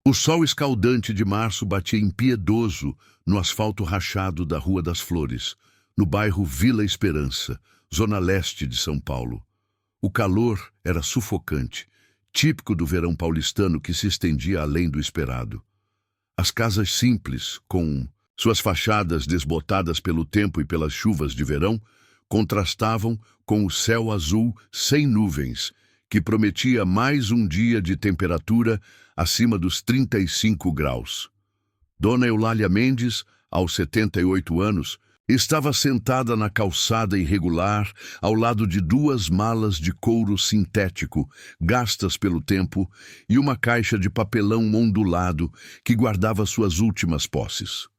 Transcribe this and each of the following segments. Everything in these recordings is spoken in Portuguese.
O sol escaldante de março batia impiedoso no asfalto rachado da Rua das Flores, no bairro Vila Esperança, zona leste de São Paulo. O calor era sufocante, típico do verão paulistano que se estendia além do esperado. As casas simples, com suas fachadas desbotadas pelo tempo e pelas chuvas de verão, contrastavam com o céu azul sem nuvens, que prometia mais um dia de temperatura acima dos 35 graus. Dona Eulália Mendes, aos 78 anos, estava sentada na calçada irregular, ao lado de duas malas de couro sintético, gastas pelo tempo, e uma caixa de papelão ondulado que guardava suas últimas posses.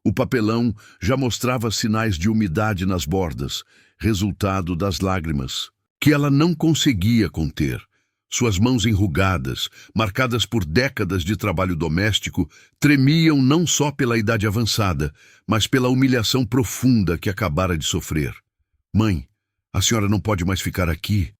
O papelão já mostrava sinais de umidade nas bordas, resultado das lágrimas, que ela não conseguia conter. Suas mãos enrugadas, marcadas por décadas de trabalho doméstico, tremiam não só pela idade avançada, mas pela humilhação profunda que acabara de sofrer. Mãe, a senhora não pode mais ficar aqui.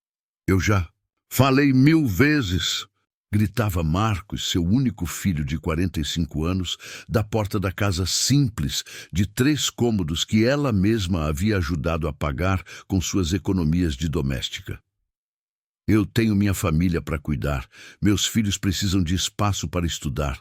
Eu já falei 1000 vezes, gritava Marcos, seu único filho de 45 anos, da porta da casa simples, de 3 cômodos que ela mesma havia ajudado a pagar com suas economias de doméstica. Eu tenho minha família para cuidar. Meus filhos precisam de espaço para estudar.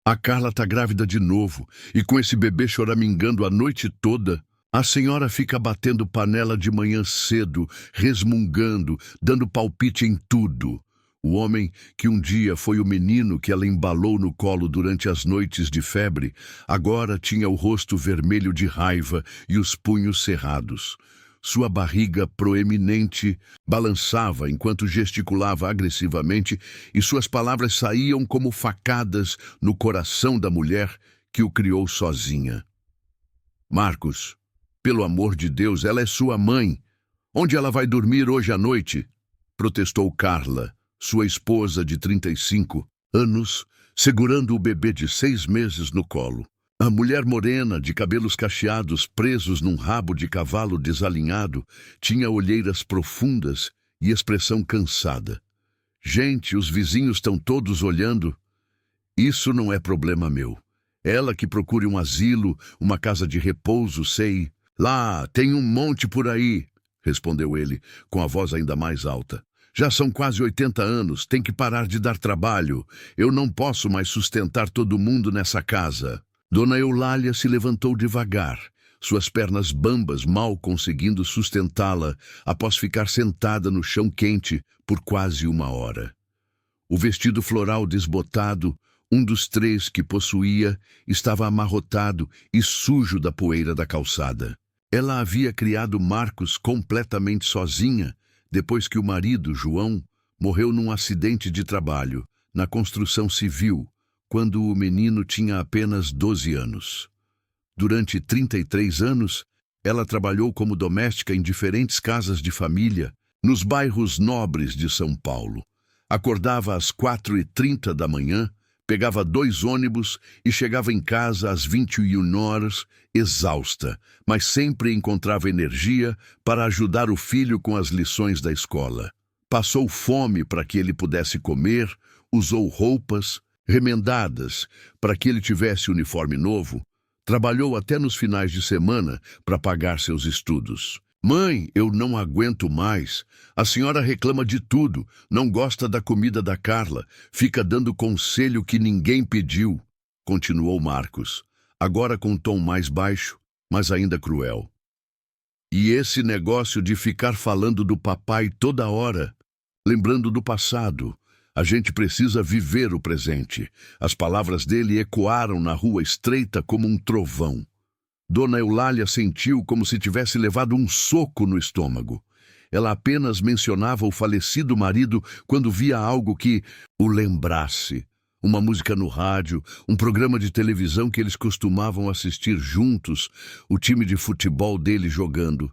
A Carla está grávida de novo, e com esse bebê choramingando a noite toda, a senhora fica batendo panela de manhã cedo, resmungando, dando palpite em tudo. O homem, que um dia foi o menino que ela embalou no colo durante as noites de febre, agora tinha o rosto vermelho de raiva e os punhos cerrados. Sua barriga proeminente balançava enquanto gesticulava agressivamente e suas palavras saíam como facadas no coração da mulher que o criou sozinha. Marcos, pelo amor de Deus, ela é sua mãe. Onde ela vai dormir hoje à noite? Protestou Carla, sua esposa de 35 anos, segurando o bebê de 6 meses no colo. A mulher morena, de cabelos cacheados presos num rabo de cavalo desalinhado, tinha olheiras profundas e expressão cansada. Gente, os vizinhos estão todos olhando. Isso não é problema meu. Ela que procure um asilo, uma casa de repouso, sei. Lá, tem um monte por aí, respondeu ele, com a voz ainda mais alta. Já são quase 80 anos, tem que parar de dar trabalho. Eu não posso mais sustentar todo mundo nessa casa. Dona Eulália se levantou devagar, suas pernas bambas mal conseguindo sustentá-la após ficar sentada no chão quente por quase 1 hora. O vestido floral desbotado, um dos 3 que possuía, estava amarrotado e sujo da poeira da calçada. Ela havia criado Marcos completamente sozinha, depois que o marido, João, morreu num acidente de trabalho, na construção civil, quando o menino tinha apenas 12 anos. Durante 33 anos, ela trabalhou como doméstica em diferentes casas de família, nos bairros nobres de São Paulo. Acordava às 4h30 da manhã, pegava 2 ônibus e chegava em casa às 21 horas, exausta, mas sempre encontrava energia para ajudar o filho com as lições da escola. Passou fome para que ele pudesse comer, usou roupas remendadas para que ele tivesse uniforme novo, trabalhou até nos finais de semana para pagar seus estudos. Mãe, eu não aguento mais. A senhora reclama de tudo, não gosta da comida da Carla, fica dando conselho que ninguém pediu, continuou Marcos, agora com um tom mais baixo, mas ainda cruel. E esse negócio de ficar falando do papai toda hora, lembrando do passado. A gente precisa viver o presente. As palavras dele ecoaram na rua estreita como um trovão. Dona Eulália sentiu como se tivesse levado um soco no estômago. Ela apenas mencionava o falecido marido quando via algo que o lembrasse. Uma música no rádio, um programa de televisão que eles costumavam assistir juntos, o time de futebol dele jogando.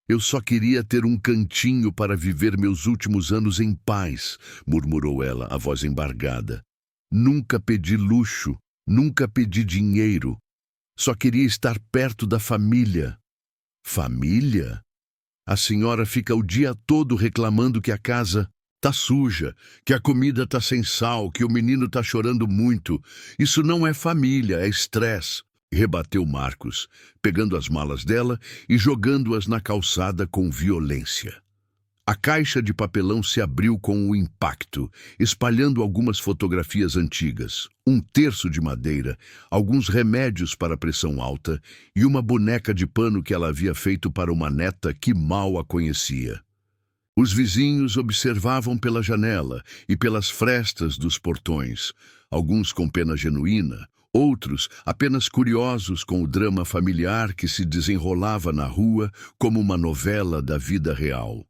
Eu só queria ter um cantinho para viver meus últimos anos em paz, murmurou ela, a voz embargada. Nunca pedi luxo, nunca pedi dinheiro. Só queria estar perto da família. Família? A senhora fica o dia todo reclamando que a casa Tá suja, que a comida tá sem sal, que o menino tá chorando muito. Isso não é família, é estresse, rebateu Marcos, pegando as malas dela e jogando-as na calçada com violência. A caixa de papelão se abriu com o impacto, espalhando algumas fotografias antigas, um terço de madeira, alguns remédios para pressão alta e uma boneca de pano que ela havia feito para uma neta que mal a conhecia. Os vizinhos observavam pela janela e pelas frestas dos portões, alguns com pena genuína, outros apenas curiosos com o drama familiar que se desenrolava na rua como uma novela da vida real.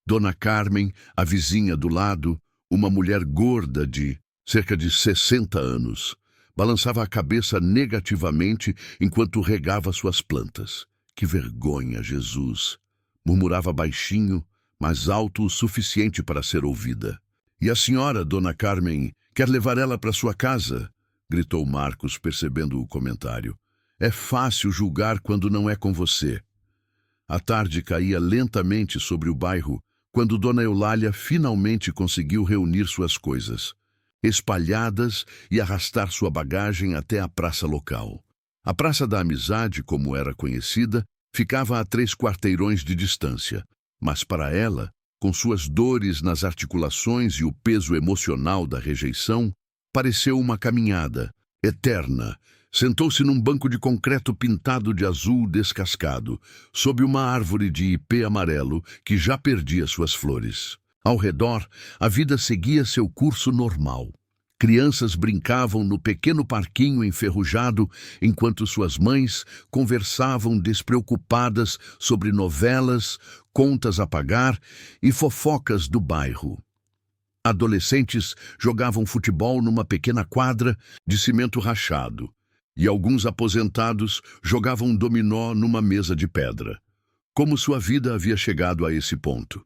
Dona Carmen, a vizinha do lado, uma mulher gorda de cerca de 60 anos, balançava a cabeça negativamente enquanto regava suas plantas. Que vergonha, Jesus! Murmurava baixinho, mas alto o suficiente para ser ouvida. E a senhora, Dona Carmen, quer levar ela para sua casa? Gritou Marcos, percebendo o comentário. É fácil julgar quando não é com você. A tarde caía lentamente sobre o bairro, quando Dona Eulália finalmente conseguiu reunir suas coisas, espalhadas, e arrastar sua bagagem até a praça local. A Praça da Amizade, como era conhecida, ficava a 3 quarteirões de distância, mas para ela, com suas dores nas articulações e o peso emocional da rejeição, pareceu uma caminhada eterna. Sentou-se num banco de concreto pintado de azul descascado, sob uma árvore de ipê amarelo que já perdia suas flores. Ao redor, a vida seguia seu curso normal. Crianças brincavam no pequeno parquinho enferrujado, enquanto suas mães conversavam despreocupadas sobre novelas, contas a pagar e fofocas do bairro. Adolescentes jogavam futebol numa pequena quadra de cimento rachado, e alguns aposentados jogavam dominó numa mesa de pedra. Como sua vida havia chegado a esse ponto?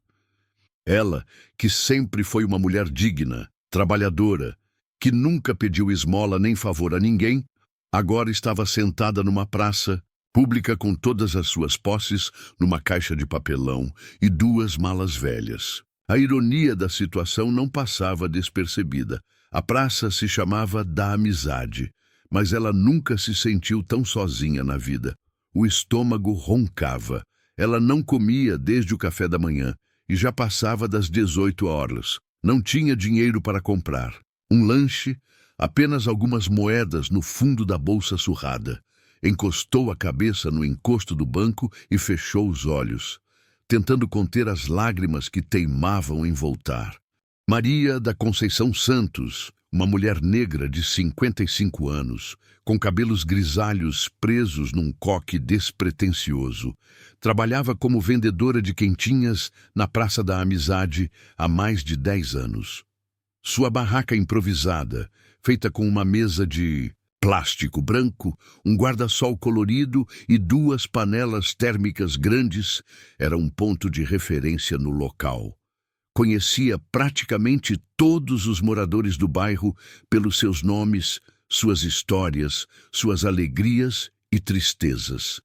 Ela, que sempre foi uma mulher digna, trabalhadora, que nunca pediu esmola nem favor a ninguém, agora estava sentada numa praça pública com todas as suas posses numa caixa de papelão e 2 malas velhas. A ironia da situação não passava despercebida. A praça se chamava da Amizade, mas ela nunca se sentiu tão sozinha na vida. O estômago roncava. Ela não comia desde o café da manhã e já passava das 18 horas. Não tinha dinheiro para comprar um lanche, apenas algumas moedas no fundo da bolsa surrada. Encostou a cabeça no encosto do banco e fechou os olhos, tentando conter as lágrimas que teimavam em voltar. Maria da Conceição Santos, uma mulher negra de 55 anos, com cabelos grisalhos presos num coque despretensioso, trabalhava como vendedora de quentinhas na Praça da Amizade há mais de 10 anos. Sua barraca improvisada, feita com uma mesa de plástico branco, um guarda-sol colorido e 2 panelas térmicas grandes, era um ponto de referência no local. Conhecia praticamente todos os moradores do bairro pelos seus nomes, suas histórias, suas alegrias e tristezas.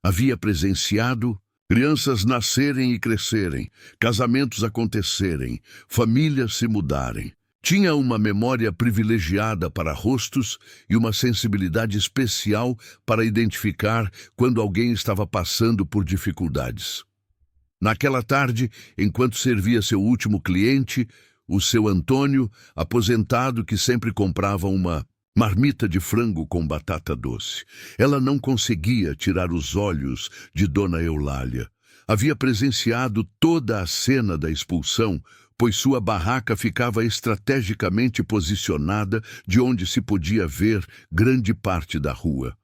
Havia presenciado crianças nascerem e crescerem, casamentos acontecerem, famílias se mudarem. Tinha uma memória privilegiada para rostos e uma sensibilidade especial para identificar quando alguém estava passando por dificuldades. Naquela tarde, enquanto servia seu último cliente, o seu Antônio, aposentado que sempre comprava uma marmita de frango com batata doce, ela não conseguia tirar os olhos de Dona Eulália. Havia presenciado toda a cena da expulsão, pois sua barraca ficava estrategicamente posicionada de onde se podia ver grande parte da rua.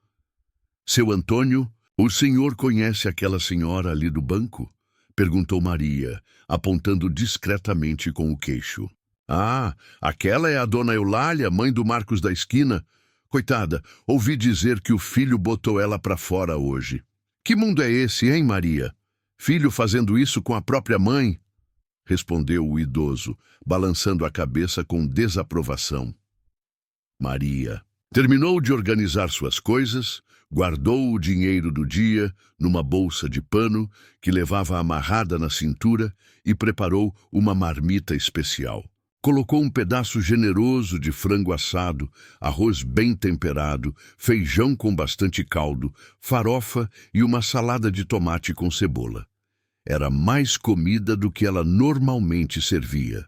Seu Antônio, o senhor conhece aquela senhora ali do banco? Perguntou Maria, apontando discretamente com o queixo. Ah, aquela é a Dona Eulália, mãe do Marcos da esquina. Coitada, ouvi dizer que o filho botou ela para fora hoje. Que mundo é esse, hein, Maria? Filho fazendo isso com a própria mãe? Respondeu o idoso, balançando a cabeça com desaprovação. Maria, Terminou de organizar suas coisas, guardou o dinheiro do dia numa bolsa de pano que levava amarrada na cintura e preparou uma marmita especial. Colocou um pedaço generoso de frango assado, arroz bem temperado, feijão com bastante caldo, farofa e uma salada de tomate com cebola. Era mais comida do que ela normalmente servia,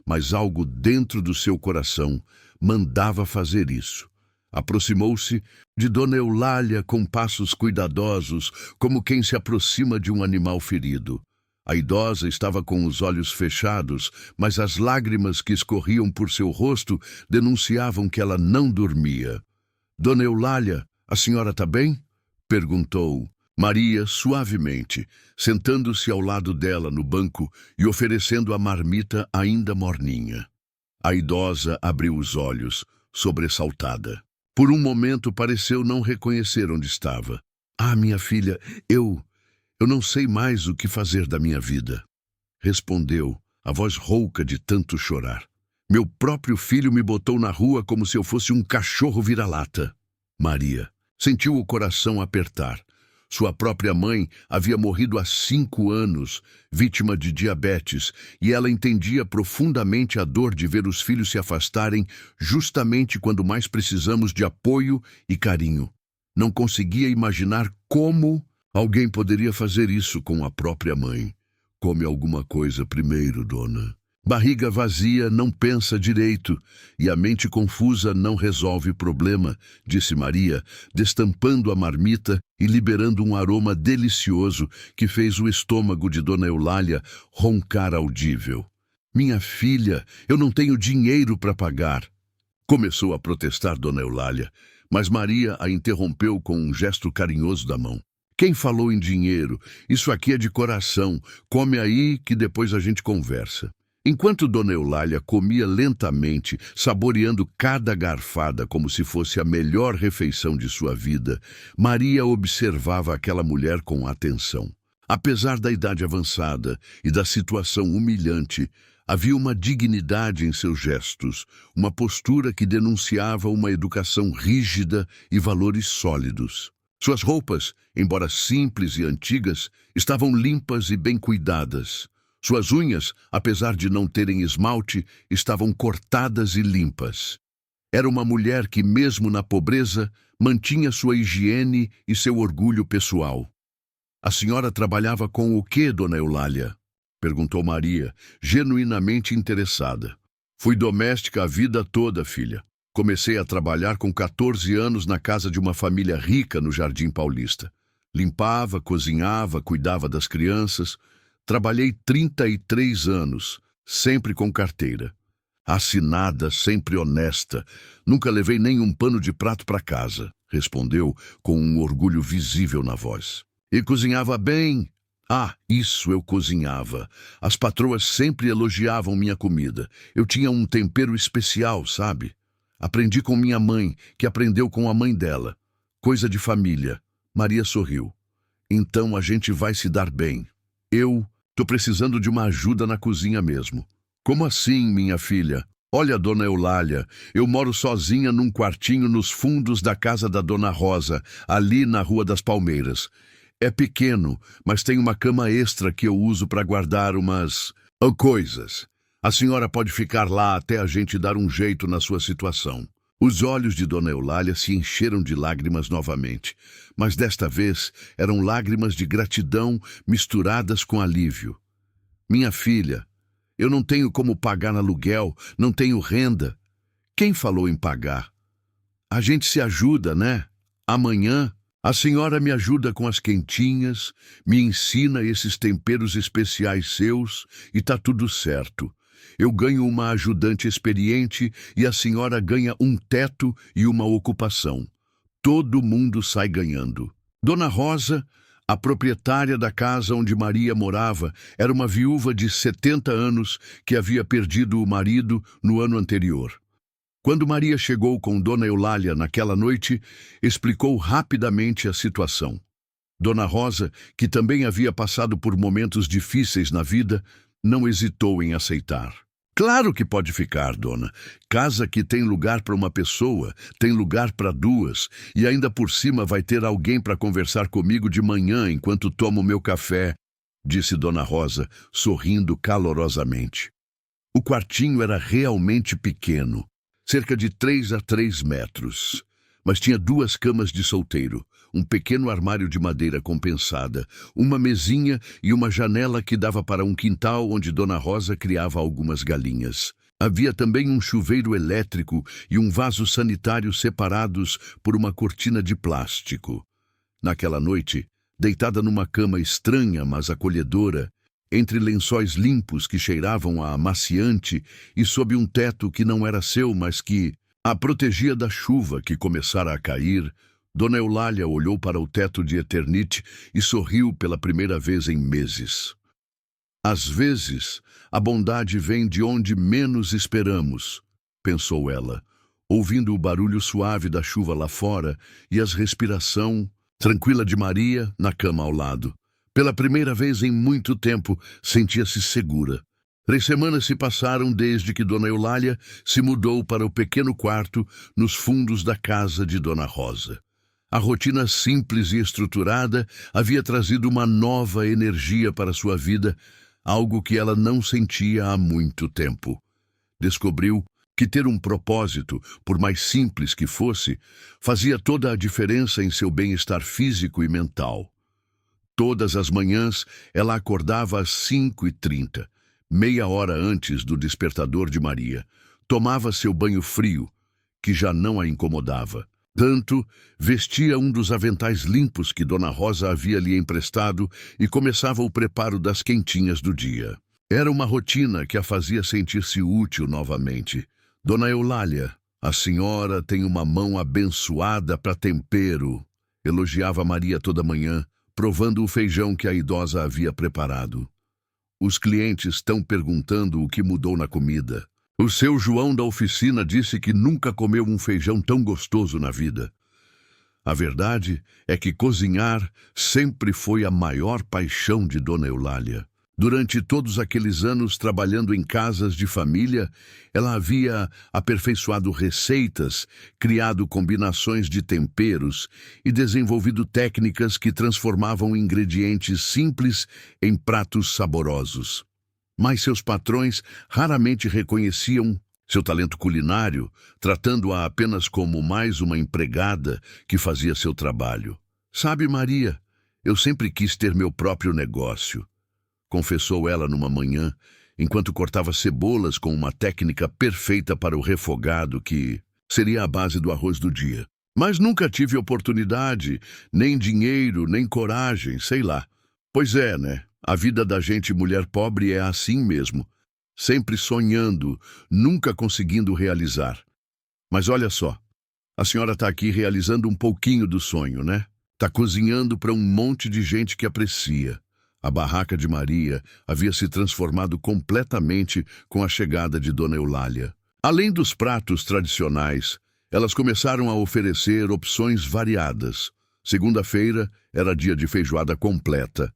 mas algo dentro do seu coração mandava fazer isso. Aproximou-se de Dona Eulália com passos cuidadosos, como quem se aproxima de um animal ferido. A idosa estava com os olhos fechados, mas as lágrimas que escorriam por seu rosto denunciavam que ela não dormia. Dona Eulália, a senhora está bem? Perguntou Maria suavemente, sentando-se ao lado dela no banco e oferecendo a marmita ainda morninha. A idosa abriu os olhos, sobressaltada. Por um momento pareceu não reconhecer onde estava. Ah, minha filha, eu não sei mais o que fazer da minha vida. Respondeu, a voz rouca de tanto chorar. Meu próprio filho me botou na rua como se eu fosse um cachorro vira-lata. Maria sentiu o coração apertar. Sua própria mãe havia morrido há 5 anos, vítima de diabetes, e ela entendia profundamente a dor de ver os filhos se afastarem justamente quando mais precisamos de apoio e carinho. Não conseguia imaginar como alguém poderia fazer isso com a própria mãe. Come alguma coisa primeiro, dona. Barriga vazia não pensa direito e a mente confusa não resolve problema, disse Maria, destampando a marmita e liberando um aroma delicioso que fez o estômago de Dona Eulália roncar audível. Minha filha, eu não tenho dinheiro para pagar. Começou a protestar Dona Eulália, mas Maria a interrompeu com um gesto carinhoso da mão. Quem falou em dinheiro? Isso aqui é de coração. Come aí que depois a gente conversa. Enquanto Dona Eulália comia lentamente, saboreando cada garfada como se fosse a melhor refeição de sua vida, Maria observava aquela mulher com atenção. Apesar da idade avançada e da situação humilhante, havia uma dignidade em seus gestos, uma postura que denunciava uma educação rígida e valores sólidos. Suas roupas, embora simples e antigas, estavam limpas e bem cuidadas. Suas unhas, apesar de não terem esmalte, estavam cortadas e limpas. Era uma mulher que, mesmo na pobreza, mantinha sua higiene e seu orgulho pessoal. A senhora trabalhava com o quê, Dona Eulália? Perguntou Maria, genuinamente interessada. Fui doméstica a vida toda, filha. Comecei a trabalhar com 14 anos na casa de uma família rica no Jardim Paulista. Limpava, cozinhava, cuidava das crianças. Trabalhei 33 anos, sempre com carteira. Assinada, sempre honesta. Nunca levei nenhum pano de prato para casa, respondeu com um orgulho visível na voz. E cozinhava bem? Ah, isso eu cozinhava. As patroas sempre elogiavam minha comida. Eu tinha um tempero especial, sabe? Aprendi com minha mãe, que aprendeu com a mãe dela. Coisa de família. Maria sorriu. Então a gente vai se dar bem. Tô precisando de uma ajuda na cozinha mesmo. Como assim, minha filha? Olha, Dona Eulália, eu moro sozinha num quartinho nos fundos da casa da Dona Rosa, ali na Rua das Palmeiras. É pequeno, mas tem uma cama extra que eu uso para guardar umas coisas. A senhora pode ficar lá até a gente dar um jeito na sua situação. Os olhos de Dona Eulália se encheram de lágrimas novamente, mas desta vez eram lágrimas de gratidão misturadas com alívio. Minha filha, eu não tenho como pagar aluguel, não tenho renda. Quem falou em pagar? A gente se ajuda, né? Amanhã a senhora me ajuda com as quentinhas, me ensina esses temperos especiais seus e tá tudo certo. Eu ganho uma ajudante experiente e a senhora ganha um teto e uma ocupação. Todo mundo sai ganhando. Dona Rosa, a proprietária da casa onde Maria morava, era uma viúva de 70 anos que havia perdido o marido no ano anterior. Quando Maria chegou com Dona Eulália naquela noite, explicou rapidamente a situação. Dona Rosa, que também havia passado por momentos difíceis na vida, não hesitou em aceitar. Claro que pode ficar, dona. Casa que tem lugar para uma pessoa, tem lugar para duas, e ainda por cima vai ter alguém para conversar comigo de manhã enquanto tomo meu café, disse Dona Rosa, sorrindo calorosamente. O quartinho era realmente pequeno, cerca de 3 a 3 metros, mas tinha 2 camas de solteiro, um pequeno armário de madeira compensada, uma mesinha e uma janela que dava para um quintal onde Dona Rosa criava algumas galinhas. Havia também um chuveiro elétrico e um vaso sanitário separados por uma cortina de plástico. Naquela noite, deitada numa cama estranha, mas acolhedora, entre lençóis limpos que cheiravam a amaciante e sob um teto que não era seu, mas que a protegia da chuva que começara a cair, Dona Eulália olhou para o teto de Eternite e sorriu pela primeira vez em meses. Às vezes, a bondade vem de onde menos esperamos, pensou ela, ouvindo o barulho suave da chuva lá fora e a respiração tranquila de Maria na cama ao lado. Pela primeira vez em muito tempo, sentia-se segura. 3 semanas se passaram desde que Dona Eulália se mudou para o pequeno quarto nos fundos da casa de Dona Rosa. A rotina simples e estruturada havia trazido uma nova energia para sua vida, algo que ela não sentia há muito tempo. Descobriu que ter um propósito, por mais simples que fosse, fazia toda a diferença em seu bem-estar físico e mental. Todas as manhãs, ela acordava às 5h30, meia hora antes do despertador de Maria. Tomava seu banho frio, que já não a incomodava. Tanto, vestia um dos aventais limpos que Dona Rosa havia lhe emprestado e começava o preparo das quentinhas do dia. Era uma rotina que a fazia sentir-se útil novamente. Dona Eulália, a senhora tem uma mão abençoada para tempero, elogiava Maria toda manhã, provando o feijão que a idosa havia preparado. Os clientes estão perguntando o que mudou na comida. O seu João da oficina disse que nunca comeu um feijão tão gostoso na vida. A verdade é que cozinhar sempre foi a maior paixão de Dona Eulália. Durante todos aqueles anos trabalhando em casas de família, ela havia aperfeiçoado receitas, criado combinações de temperos e desenvolvido técnicas que transformavam ingredientes simples em pratos saborosos. Mas seus patrões raramente reconheciam seu talento culinário, tratando-a apenas como mais uma empregada que fazia seu trabalho. Sabe, Maria, eu sempre quis ter meu próprio negócio, confessou ela numa manhã, enquanto cortava cebolas com uma técnica perfeita para o refogado que seria a base do arroz do dia. Mas nunca tive oportunidade, nem dinheiro, nem coragem, sei lá. Pois é, né? A vida da gente mulher pobre é assim mesmo. Sempre sonhando, nunca conseguindo realizar. Mas olha só, a senhora está aqui realizando um pouquinho do sonho, né? Está cozinhando para um monte de gente que aprecia. A barraca de Maria havia se transformado completamente com a chegada de Dona Eulália. Além dos pratos tradicionais, elas começaram a oferecer opções variadas. Segunda-feira era dia de feijoada completa.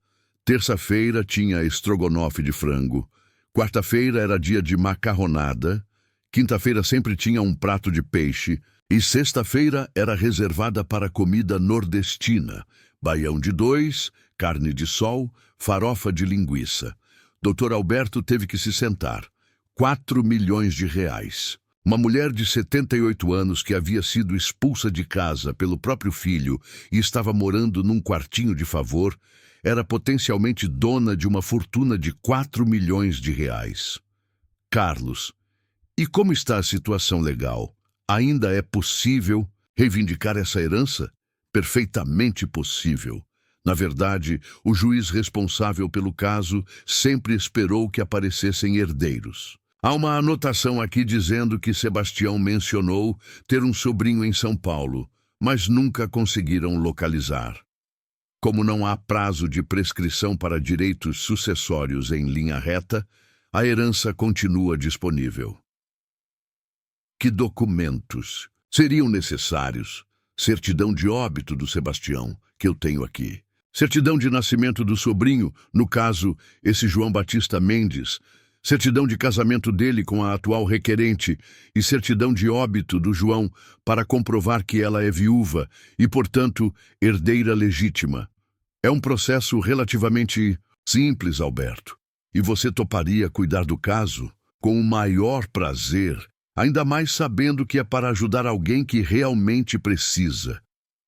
Terça-feira tinha estrogonofe de frango. Quarta-feira era dia de macarronada. Quinta-feira sempre tinha um prato de peixe. E sexta-feira era reservada para comida nordestina. Baião de 2, carne de sol, farofa de linguiça. Dr. Alberto teve que se sentar. 4 milhões de reais. Uma mulher de 78 anos que havia sido expulsa de casa pelo próprio filho e estava morando num quartinho de favor, era potencialmente dona de uma fortuna de 4 milhões de reais. Carlos, e como está a situação legal? Ainda é possível reivindicar essa herança? Perfeitamente possível. Na verdade, o juiz responsável pelo caso sempre esperou que aparecessem herdeiros. Há uma anotação aqui dizendo que Sebastião mencionou ter um sobrinho em São Paulo, mas nunca conseguiram localizar. Como não há prazo de prescrição para direitos sucessórios em linha reta, a herança continua disponível. Que documentos seriam necessários? Certidão de óbito do Sebastião, que eu tenho aqui. Certidão de nascimento do sobrinho, no caso, esse João Batista Mendes. certidão de casamento dele com a atual requerente e certidão de óbito do João para comprovar que ela é viúva e, portanto, herdeira legítima. É um processo relativamente simples, Alberto, e você toparia cuidar do caso com o maior prazer, ainda mais sabendo que é para ajudar alguém que realmente precisa.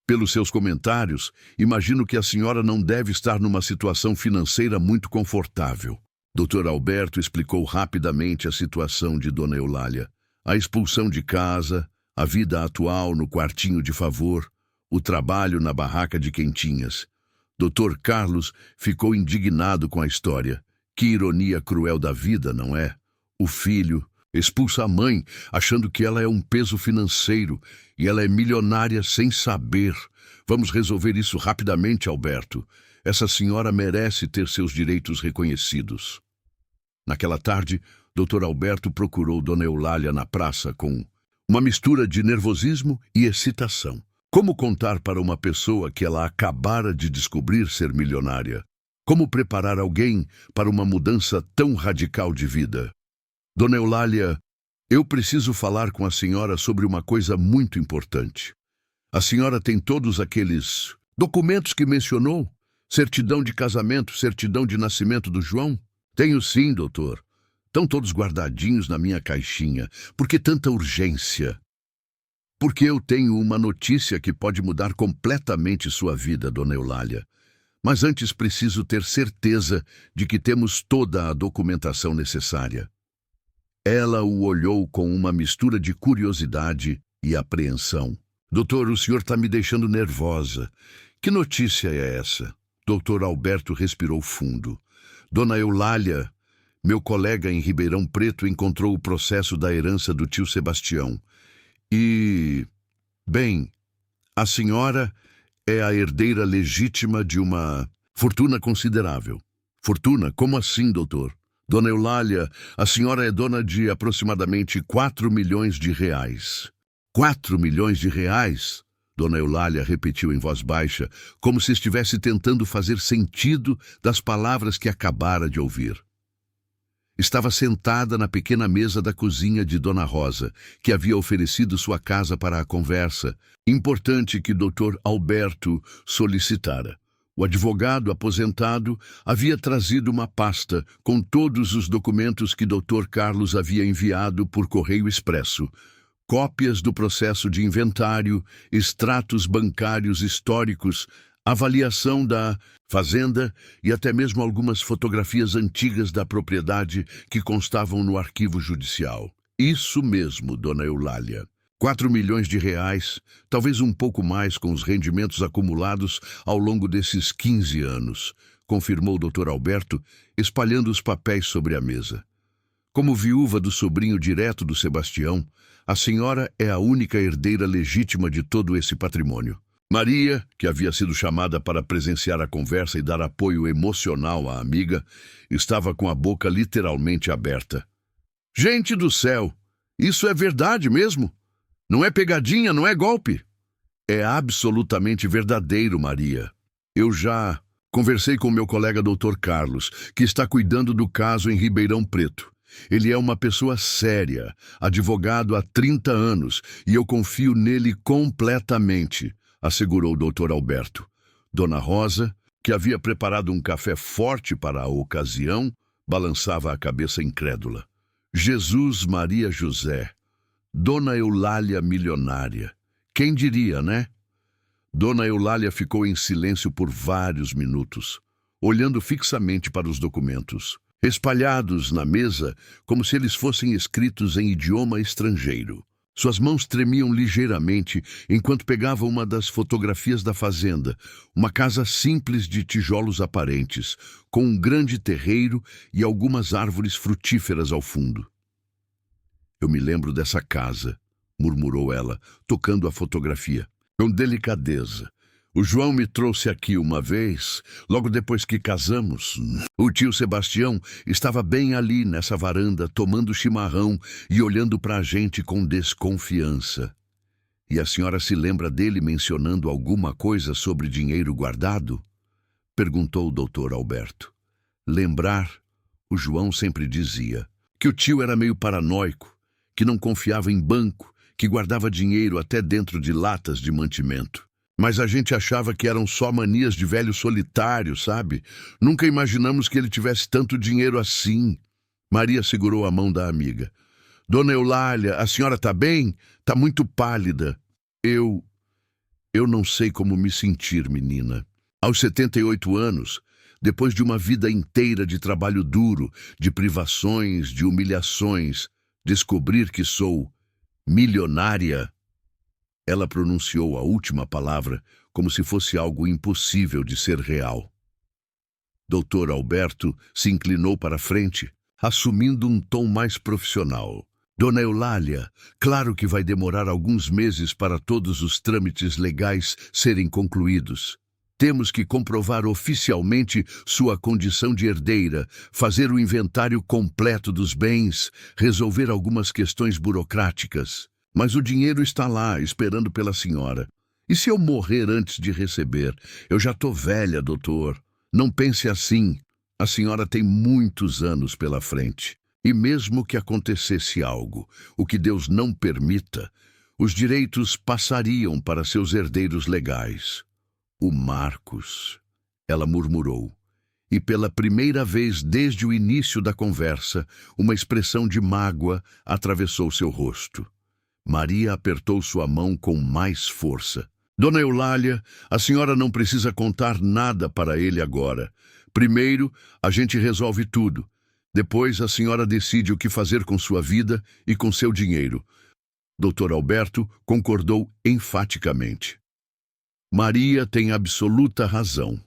Pelos seus comentários, imagino que a senhora não deve estar numa situação financeira muito confortável. Dr. Alberto explicou rapidamente a situação de Dona Eulália, a expulsão de casa, a vida atual no quartinho de favor, o trabalho na barraca de quentinhas. Dr. Carlos ficou indignado com a história. Que ironia cruel da vida, não é? O filho expulsa a mãe, achando que ela é um peso financeiro, e ela é milionária sem saber. Vamos resolver isso rapidamente, Alberto. Essa senhora merece ter seus direitos reconhecidos. Naquela tarde, Dr. Alberto procurou Dona Eulália na praça com uma mistura de nervosismo e excitação. Como contar para uma pessoa que ela acabara de descobrir ser milionária? Como preparar alguém para uma mudança tão radical de vida? Dona Eulália, eu preciso falar com a senhora sobre uma coisa muito importante. A senhora tem todos aqueles documentos que mencionou? Certidão de casamento, certidão de nascimento do João? Tenho sim, doutor. Estão todos guardadinhos na minha caixinha. Por que tanta urgência? Porque eu tenho uma notícia que pode mudar completamente sua vida, Dona Eulália. Mas antes preciso ter certeza de que temos toda a documentação necessária. Ela o olhou com uma mistura de curiosidade e apreensão. Doutor, o senhor está me deixando nervosa. Que notícia é essa? Doutor Alberto respirou fundo. Dona Eulália, meu colega em Ribeirão Preto, encontrou o processo da herança do tio Sebastião. E, bem, a senhora é a herdeira legítima de uma fortuna considerável. Fortuna? Como assim, doutor? Dona Eulália, a senhora é dona de aproximadamente 4 milhões de reais. 4 milhões de reais? Dona Eulália repetiu em voz baixa, como se estivesse tentando fazer sentido das palavras que acabara de ouvir. Estava sentada na pequena mesa da cozinha de Dona Rosa, que havia oferecido sua casa para a conversa, importante que Dr. Alberto solicitara. O advogado aposentado havia trazido uma pasta com todos os documentos que Dr. Carlos havia enviado por correio expresso, cópias do processo de inventário, extratos bancários históricos, avaliação da fazenda e até mesmo algumas fotografias antigas da propriedade que constavam no arquivo judicial. Isso mesmo, Dona Eulália. 4 milhões de reais, talvez um pouco mais com os rendimentos acumulados ao longo desses 15 anos, confirmou o Dr. Alberto, espalhando os papéis sobre a mesa. Como viúva do sobrinho direto do Sebastião, a senhora é a única herdeira legítima de todo esse patrimônio. Maria, que havia sido chamada para presenciar a conversa e dar apoio emocional à amiga, estava com a boca literalmente aberta. Gente do céu, isso é verdade mesmo? Não é pegadinha, não é golpe? É absolutamente verdadeiro, Maria. Eu já conversei com meu colega Dr. Carlos, que está cuidando do caso em Ribeirão Preto. Ele é uma pessoa séria, advogado há 30 anos, e eu confio nele completamente, assegurou o Dr. Alberto. Dona Rosa, que havia preparado um café forte para a ocasião, balançava a cabeça incrédula. Jesus Maria José, Dona Eulália milionária. Quem diria, né? Dona Eulália ficou em silêncio por vários minutos, olhando fixamente para os documentos, espalhados na mesa como se eles fossem escritos em idioma estrangeiro. Suas mãos tremiam ligeiramente enquanto pegava uma das fotografias da fazenda, uma casa simples de tijolos aparentes, com um grande terreiro e algumas árvores frutíferas ao fundo. Eu me lembro dessa casa, murmurou ela, tocando a fotografia. Com delicadeza. O João me trouxe aqui uma vez, logo depois que casamos. O tio Sebastião estava bem ali nessa varanda, tomando chimarrão e olhando para a gente com desconfiança. E a senhora se lembra dele mencionando alguma coisa sobre dinheiro guardado? Perguntou o Dr. Alberto. Lembrar O João sempre dizia que o tio era meio paranoico, que não confiava em banco, que guardava dinheiro até dentro de latas de mantimento. Mas a gente achava que eram só manias de velho solitário, sabe? Nunca imaginamos que ele tivesse tanto dinheiro assim. Maria segurou a mão da amiga. Dona Eulália, a senhora tá bem? Tá muito pálida. Eu não sei como me sentir, menina. Aos 78 anos, depois de uma vida inteira de trabalho duro, de privações, de humilhações, descobrir que sou milionária. Ela pronunciou a última palavra como se fosse algo impossível de ser real. Dr. Alberto se inclinou para a frente, assumindo um tom mais profissional. Dona Eulália, claro que vai demorar alguns meses para todos os trâmites legais serem concluídos. Temos que comprovar oficialmente sua condição de herdeira, fazer o inventário completo dos bens, resolver algumas questões burocráticas. Mas o dinheiro está lá, esperando pela senhora. E se eu morrer antes de receber? Eu já estou velha, doutor. Não pense assim. A senhora tem muitos anos pela frente. E mesmo que acontecesse algo, o que Deus não permita, os direitos passariam para seus herdeiros legais. O Marcos, ela murmurou. E pela primeira vez desde o início da conversa, uma expressão de mágoa atravessou seu rosto. Maria apertou sua mão com mais força. Dona Eulália, a senhora não precisa contar nada para ele agora. Primeiro, a gente resolve tudo. Depois, a senhora decide o que fazer com sua vida e com seu dinheiro. Dr. Alberto concordou enfaticamente. Maria tem absoluta razão.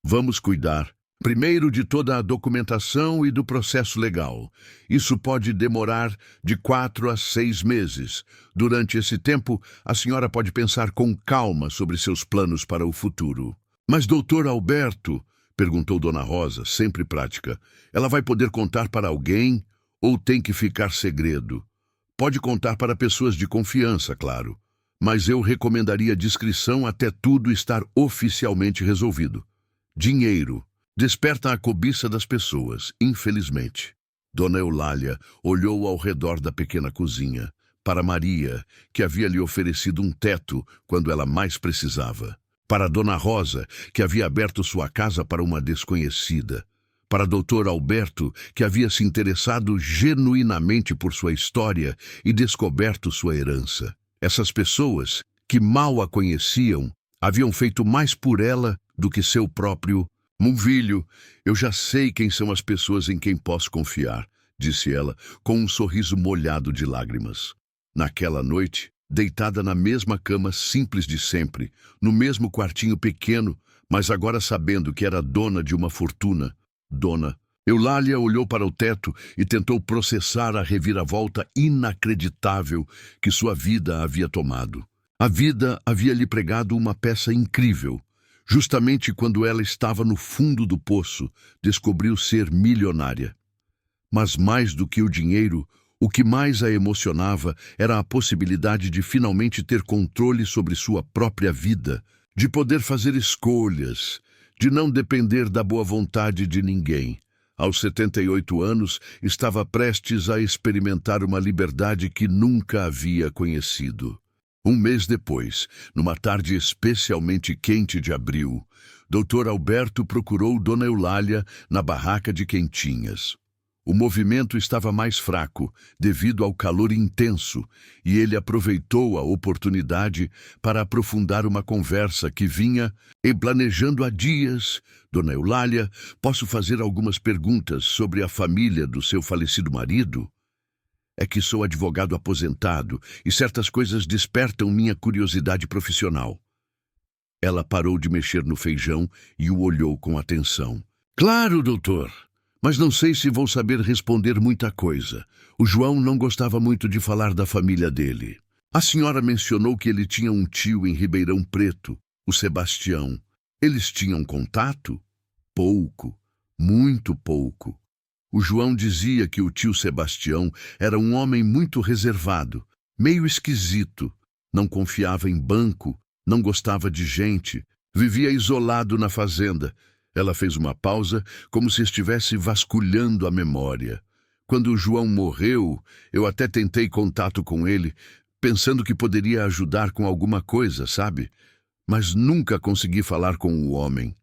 Vamos cuidar, primeiro, de toda a documentação e do processo legal. Isso pode demorar de 4 a 6 meses. Durante esse tempo, a senhora pode pensar com calma sobre seus planos para o futuro. Mas, doutor Alberto, perguntou Dona Rosa, sempre prática, ela vai poder contar para alguém ou tem que ficar segredo? Pode contar para pessoas de confiança, claro. Mas eu recomendaria discrição até tudo estar oficialmente resolvido. Dinheiro desperta a cobiça das pessoas, infelizmente. Dona Eulália olhou ao redor da pequena cozinha, para Maria, que havia lhe oferecido um teto quando ela mais precisava. Para Dona Rosa, que havia aberto sua casa para uma desconhecida. Para Dr. Alberto, que havia se interessado genuinamente por sua história e descoberto sua herança. Essas pessoas, que mal a conheciam, haviam feito mais por ela do que seu próprio Mumvilho. Eu já sei quem são as pessoas em quem posso confiar, disse ela, com um sorriso molhado de lágrimas. Naquela noite, deitada na mesma cama simples de sempre, no mesmo quartinho pequeno, mas agora sabendo que era dona de uma fortuna, Dona Eulália olhou para o teto e tentou processar a reviravolta inacreditável que sua vida havia tomado. A vida havia lhe pregado uma peça incrível. Justamente quando ela estava no fundo do poço, descobriu ser milionária. Mas mais do que o dinheiro, o que mais a emocionava era a possibilidade de finalmente ter controle sobre sua própria vida, de poder fazer escolhas, de não depender da boa vontade de ninguém. Aos 78 anos, estava prestes a experimentar uma liberdade que nunca havia conhecido. Um mês depois, numa tarde especialmente quente de abril, Dr. Alberto procurou Dona Eulália na barraca de quentinhas. O movimento estava mais fraco, devido ao calor intenso, e ele aproveitou a oportunidade para aprofundar uma conversa que vinha planejando há dias. Dona Eulália, posso fazer algumas perguntas sobre a família do seu falecido marido? É que sou advogado aposentado e certas coisas despertam minha curiosidade profissional. Ela parou de mexer no feijão e o olhou com atenção. Claro, doutor. Mas não sei se vou saber responder muita coisa. O João não gostava muito de falar da família dele. A senhora mencionou que ele tinha um tio em Ribeirão Preto, o Sebastião. Eles tinham contato? Pouco, muito pouco. O João dizia que o tio Sebastião era um homem muito reservado, meio esquisito. Não confiava em banco, não gostava de gente, vivia isolado na fazenda. Ela fez uma pausa, como se estivesse vasculhando a memória. Quando o João morreu, eu até tentei contato com ele, pensando que poderia ajudar com alguma coisa, sabe? Mas nunca consegui falar com o homem.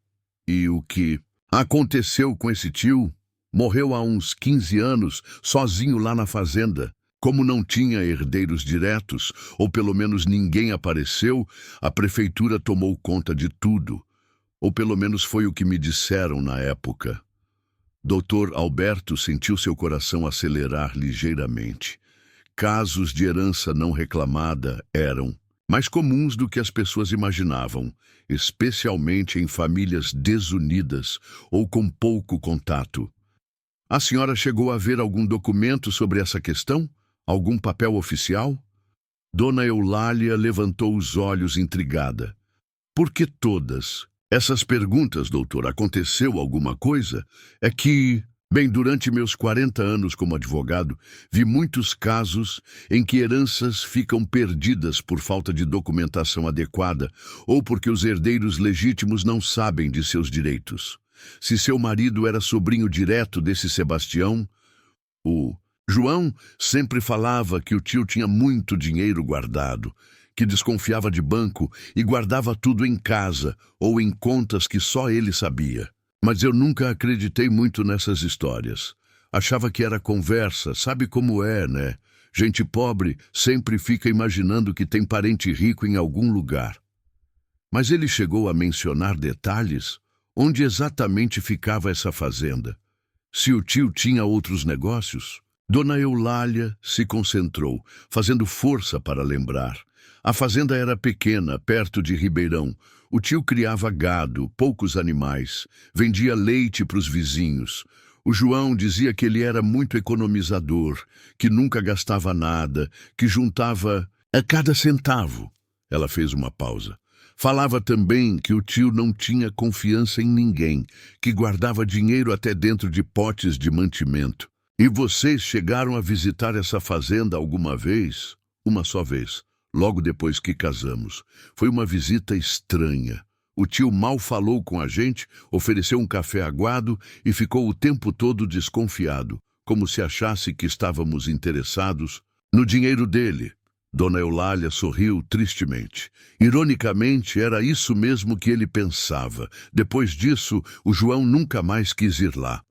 E o que aconteceu com esse tio? Morreu há uns 15 anos, sozinho lá na fazenda. Como não tinha herdeiros diretos, ou pelo menos ninguém apareceu, a prefeitura tomou conta de tudo. Ou pelo menos foi o que me disseram na época. Dr. Alberto sentiu seu coração acelerar ligeiramente. Casos de herança não reclamada eram mais comuns do que as pessoas imaginavam, especialmente em famílias desunidas ou com pouco contato. A senhora chegou a ver algum documento sobre essa questão? Algum papel oficial? Dona Eulália levantou os olhos intrigada. Por que todas essas perguntas, doutor? Aconteceu alguma coisa? É que, bem, durante meus 40 anos como advogado, vi muitos casos em que heranças ficam perdidas por falta de documentação adequada ou porque os herdeiros legítimos não sabem de seus direitos. Se seu marido era sobrinho direto desse Sebastião, o João sempre falava que o tio tinha muito dinheiro guardado, que desconfiava de banco e guardava tudo em casa ou em contas que só ele sabia. Mas eu nunca acreditei muito nessas histórias. Achava que era conversa, sabe como é, né? Gente pobre sempre fica imaginando que tem parente rico em algum lugar. Mas ele chegou a mencionar detalhes? Onde exatamente ficava essa fazenda? Se o tio tinha outros negócios? Dona Eulália se concentrou, fazendo força para lembrar. A fazenda era pequena, perto de Ribeirão. O tio criava gado, poucos animais, vendia leite para os vizinhos. O João dizia que ele era muito economizador, que nunca gastava nada, que juntava a cada centavo. Ela fez uma pausa. Falava também que o tio não tinha confiança em ninguém, que guardava dinheiro até dentro de potes de mantimento. E vocês chegaram a visitar essa fazenda alguma vez? Uma só vez, logo depois que casamos. Foi uma visita estranha. O tio mal falou com a gente, ofereceu um café aguado e ficou o tempo todo desconfiado, como se achasse que estávamos interessados no dinheiro dele. Dona Eulália sorriu tristemente. Ironicamente, era isso mesmo que ele pensava. Depois disso, o João nunca mais quis ir lá.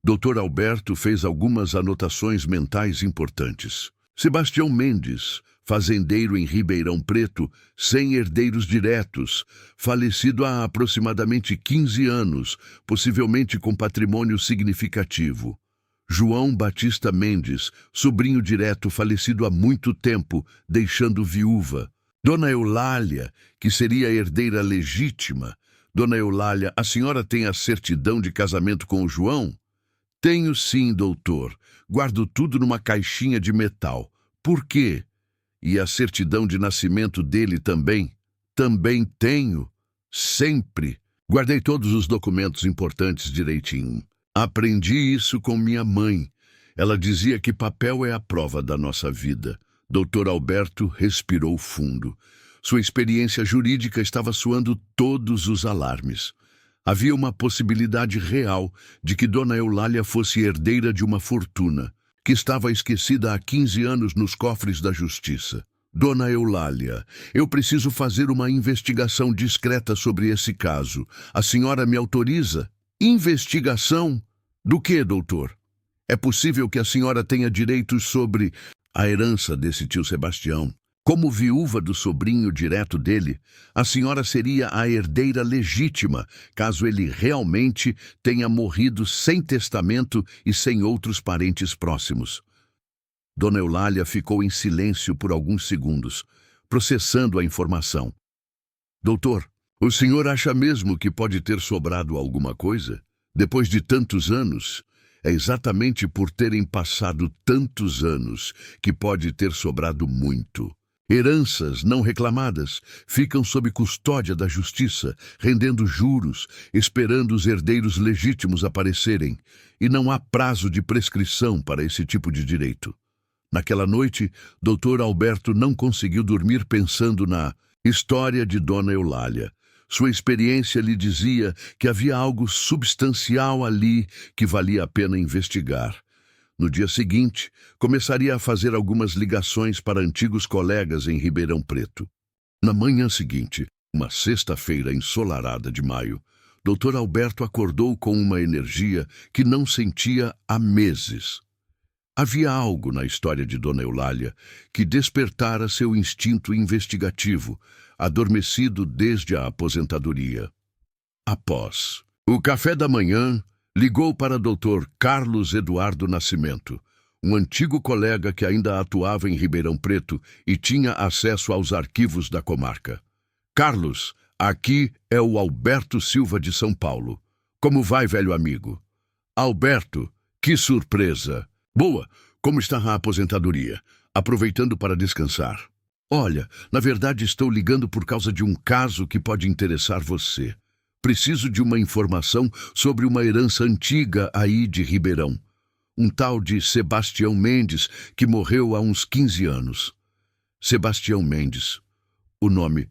Dr. Alberto fez algumas anotações mentais importantes. Sebastião Mendes, fazendeiro em Ribeirão Preto, sem herdeiros diretos, falecido há aproximadamente 15 anos, possivelmente com patrimônio significativo. João Batista Mendes, sobrinho direto, falecido há muito tempo, deixando viúva. Dona Eulália, que seria a herdeira legítima. Dona Eulália, a senhora tem a certidão de casamento com o João? Tenho sim, doutor. Guardo tudo numa caixinha de metal. Por quê? E a certidão de nascimento dele também? Também tenho. Sempre. Guardei todos os documentos importantes direitinho. Aprendi isso com minha mãe. Ela dizia que papel é a prova da nossa vida. Dr. Alberto respirou fundo. Sua experiência jurídica estava soando todos os alarmes. Havia uma possibilidade real de que Dona Eulália fosse herdeira de uma fortuna, que estava esquecida há 15 anos nos cofres da justiça. Dona Eulália, eu preciso fazer uma investigação discreta sobre esse caso. A senhora me autoriza? Investigação? Do que, doutor? É possível que a senhora tenha direitos sobre a herança desse tio Sebastião. Como viúva do sobrinho direto dele, a senhora seria a herdeira legítima, caso ele realmente tenha morrido sem testamento e sem outros parentes próximos. Dona Eulália ficou em silêncio por alguns segundos, processando a informação. Doutor, o senhor acha mesmo que pode ter sobrado alguma coisa? Depois de tantos anos, é exatamente por terem passado tantos anos que pode ter sobrado muito. Heranças não reclamadas ficam sob custódia da justiça, rendendo juros, esperando os herdeiros legítimos aparecerem, e não há prazo de prescrição para esse tipo de direito. Naquela noite, Dr. Alberto não conseguiu dormir pensando na história de Dona Eulália. Sua experiência lhe dizia que havia algo substancial ali que valia a pena investigar. No dia seguinte, começaria a fazer algumas ligações para antigos colegas em Ribeirão Preto. Na manhã seguinte, uma sexta-feira ensolarada de maio, Dr. Alberto acordou com uma energia que não sentia há meses. Havia algo na história de Dona Eulália que despertara seu instinto investigativo, adormecido desde a aposentadoria. Após o café da manhã, ligou para Dr. Carlos Eduardo Nascimento, um antigo colega que ainda atuava em Ribeirão Preto e tinha acesso aos arquivos da comarca. Carlos, aqui é o Alberto Silva de São Paulo. Como vai, velho amigo? Alberto, que surpresa! Boa, como está a aposentadoria? Aproveitando para descansar. Olha, na verdade estou ligando por causa de um caso que pode interessar você. Preciso de uma informação sobre uma herança antiga aí de Ribeirão. Um tal de Sebastião Mendes, que morreu há uns 15 anos. Sebastião Mendes. O nome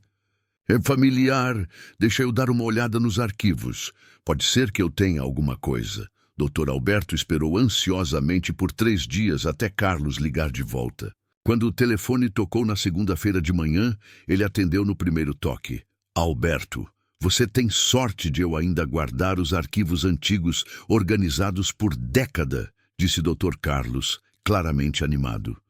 é familiar. Deixa eu dar uma olhada nos arquivos. Pode ser que eu tenha alguma coisa. Dr. Alberto esperou ansiosamente por 3 dias até Carlos ligar de volta. Quando o telefone tocou na segunda-feira de manhã, ele atendeu no primeiro toque. Alberto, você tem sorte de eu ainda guardar os arquivos antigos organizados por década, disse Dr. Carlos, claramente animado.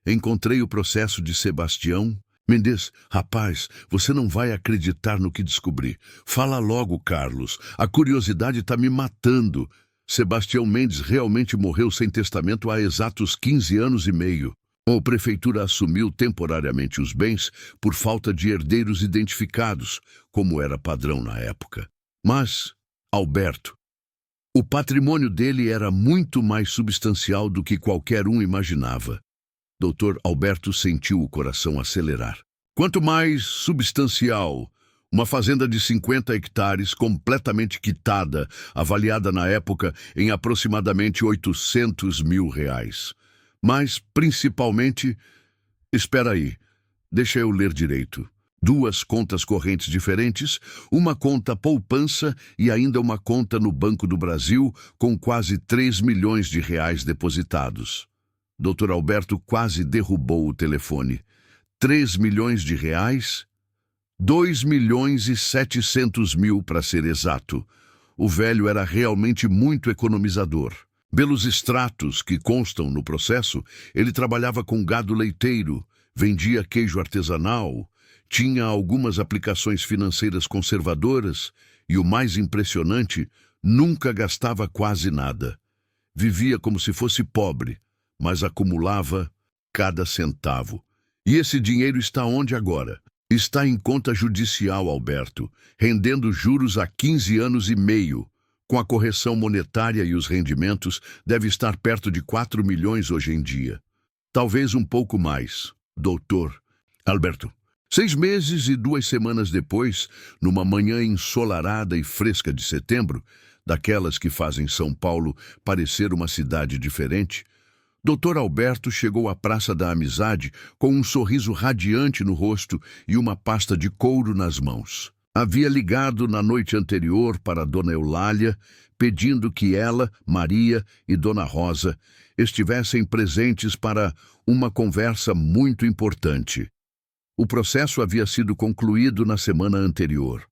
Encontrei o processo de Sebastião Mendes. Rapaz, você não vai acreditar no que descobri. Fala logo, Carlos. A curiosidade está me matando. Sebastião Mendes realmente morreu sem testamento há exatos 15 anos e meio. A prefeitura assumiu temporariamente os bens por falta de herdeiros identificados, como era padrão na época. Mas, Alberto, o patrimônio dele era muito mais substancial do que qualquer um imaginava. Dr. Alberto sentiu o coração acelerar. Quanto mais substancial, uma fazenda de 50 hectares completamente quitada, avaliada na época em aproximadamente R$800 mil. Mas, principalmente... Espera aí, deixa eu ler direito. 2 contas correntes diferentes, uma conta poupança e ainda uma conta no Banco do Brasil com quase R$3 milhões depositados. Dr. Alberto quase derrubou o telefone. R$3 milhões? R$2.700.000 para ser exato. O velho era realmente muito economizador. Pelos extratos que constam no processo, ele trabalhava com gado leiteiro, vendia queijo artesanal, tinha algumas aplicações financeiras conservadoras e, o mais impressionante, nunca gastava quase nada. Vivia como se fosse pobre, mas acumulava cada centavo. E esse dinheiro está onde agora? Está em conta judicial, Alberto, rendendo juros há 15 anos e meio. Com a correção monetária e os rendimentos, deve estar perto de 4 milhões hoje em dia. Talvez um pouco mais, doutor Alberto. 6 meses e 2 semanas depois, numa manhã ensolarada e fresca de setembro, daquelas que fazem São Paulo parecer uma cidade diferente, Dr. Alberto chegou à Praça da Amizade com um sorriso radiante no rosto e uma pasta de couro nas mãos. Havia ligado na noite anterior para Dona Eulália, pedindo que ela, Maria e Dona Rosa estivessem presentes para uma conversa muito importante. O processo havia sido concluído na semana anterior.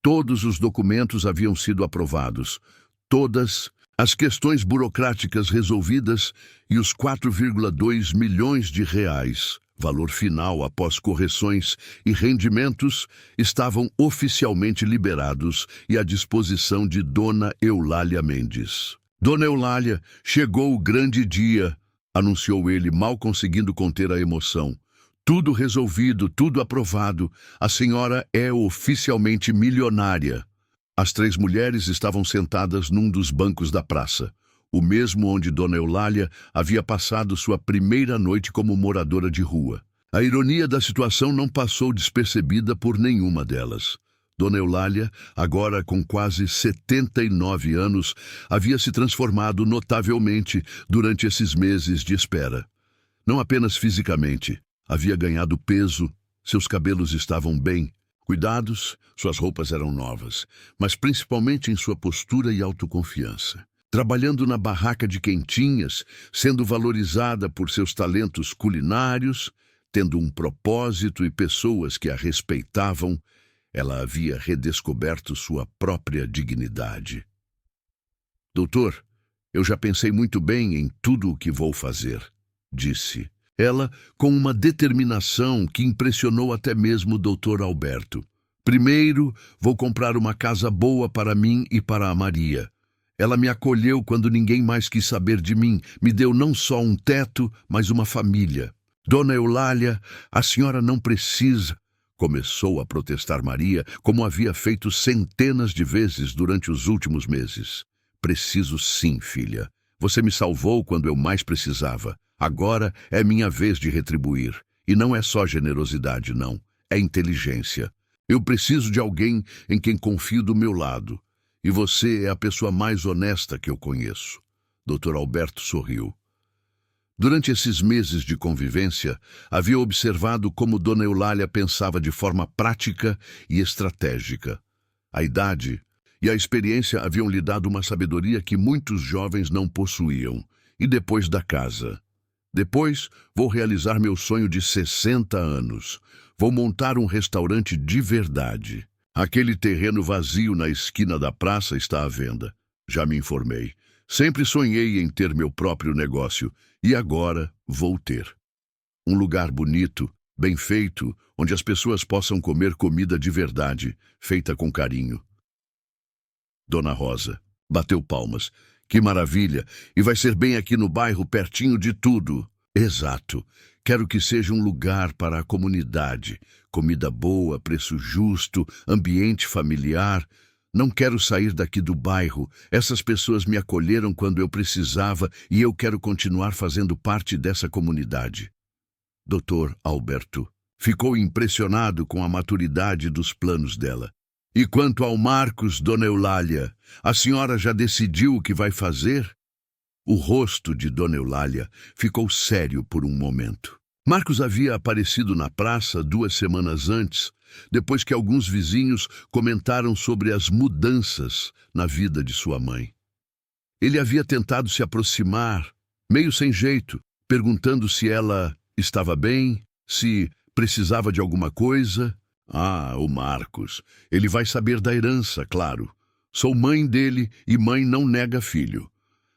Todos os documentos haviam sido aprovados. Todas as questões burocráticas resolvidas e os R$4,2 milhões, valor final após correções e rendimentos, estavam oficialmente liberados e à disposição de Dona Eulália Mendes. Dona Eulália, chegou o grande dia, anunciou ele, mal conseguindo conter a emoção. Tudo resolvido, tudo aprovado. A senhora é oficialmente milionária. As 3 mulheres estavam sentadas num dos bancos da praça, o mesmo onde Dona Eulália havia passado sua primeira noite como moradora de rua. A ironia da situação não passou despercebida por nenhuma delas. Dona Eulália, agora com quase 79 anos, havia se transformado notavelmente durante esses meses de espera. Não apenas fisicamente, havia ganhado peso, seus cabelos estavam bem, Cuidados, suas roupas eram novas, mas principalmente em sua postura e autoconfiança. Trabalhando na barraca de quentinhas, sendo valorizada por seus talentos culinários, tendo um propósito e pessoas que a respeitavam, ela havia redescoberto sua própria dignidade. Doutor, eu já pensei muito bem em tudo o que vou fazer, disse. Ela, com uma determinação que impressionou até mesmo o Dr. Alberto. Primeiro, vou comprar uma casa boa para mim e para a Maria. Ela me acolheu quando ninguém mais quis saber de mim, me deu não só um teto, mas uma família. Dona Eulália, a senhora não precisa, começou a protestar Maria, como havia feito centenas de vezes durante os últimos meses. Preciso sim, filha. Você me salvou quando eu mais precisava. Agora é minha vez de retribuir. E não é só generosidade, não. É inteligência. Eu preciso de alguém em quem confio do meu lado. E você é a pessoa mais honesta que eu conheço. Dr. Alberto sorriu. Durante esses meses de convivência, havia observado como Dona Eulália pensava de forma prática e estratégica. A idade e a experiência haviam lhe dado uma sabedoria que muitos jovens não possuíam. E depois da casa? Depois, vou realizar meu sonho de 60 anos. Vou montar um restaurante de verdade. Aquele terreno vazio na esquina da praça está à venda. Já me informei. Sempre sonhei em ter meu próprio negócio. E agora vou ter. Um lugar bonito, bem feito, onde as pessoas possam comer comida de verdade, feita com carinho. Dona Rosa bateu palmas. Que maravilha! E vai ser bem aqui no bairro, pertinho de tudo. Exato. Quero que seja um lugar para a comunidade. Comida boa, preço justo, ambiente familiar. Não quero sair daqui do bairro. Essas pessoas me acolheram quando eu precisava e eu quero continuar fazendo parte dessa comunidade. Dr. Alberto ficou impressionado com a maturidade dos planos dela. E quanto ao Marcos, Dona Eulália, a senhora já decidiu o que vai fazer? O rosto de Dona Eulália ficou sério por um momento. Marcos havia aparecido na praça 2 semanas antes, depois que alguns vizinhos comentaram sobre as mudanças na vida de sua mãe. Ele havia tentado se aproximar, meio sem jeito, perguntando se ela estava bem, se precisava de alguma coisa. Ah, o Marcos. Ele vai saber da herança, claro. Sou mãe dele e mãe não nega filho.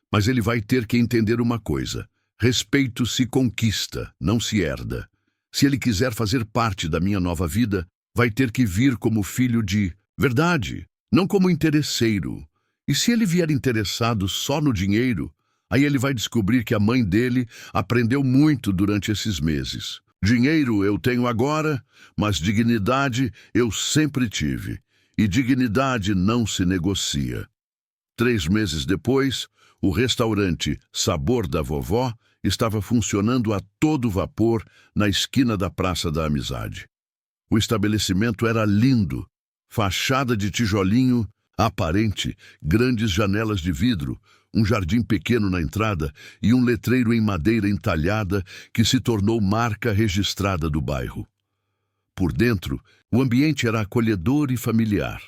Mas ele vai ter que entender uma coisa. Respeito se conquista, não se herda. Se ele quiser fazer parte da minha nova vida, vai ter que vir como filho de verdade, não como interesseiro. E se ele vier interessado só no dinheiro, aí ele vai descobrir que a mãe dele aprendeu muito durante esses meses. Dinheiro eu tenho agora, mas dignidade eu sempre tive. E dignidade não se negocia. 3 meses depois, o restaurante Sabor da Vovó estava funcionando a todo vapor na esquina da Praça da Amizade. O estabelecimento era lindo, fachada de tijolinho aparente, grandes janelas de vidro, um jardim pequeno na entrada e um letreiro em madeira entalhada que se tornou marca registrada do bairro. Por dentro, o ambiente era acolhedor e familiar.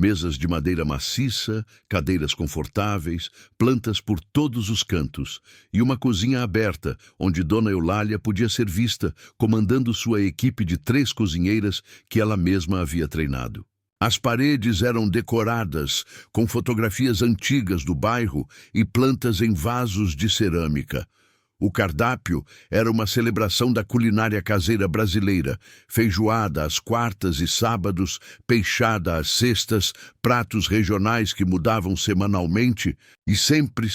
Mesas de madeira maciça, cadeiras confortáveis, plantas por todos os cantos e uma cozinha aberta, onde Dona Eulália podia ser vista comandando sua equipe de 3 cozinheiras que ela mesma havia treinado. As paredes eram decoradas com fotografias antigas do bairro e plantas em vasos de cerâmica. O cardápio era uma celebração da culinária caseira brasileira, feijoada às quartas e sábados, peixada às sextas, pratos regionais que mudavam semanalmente e sempre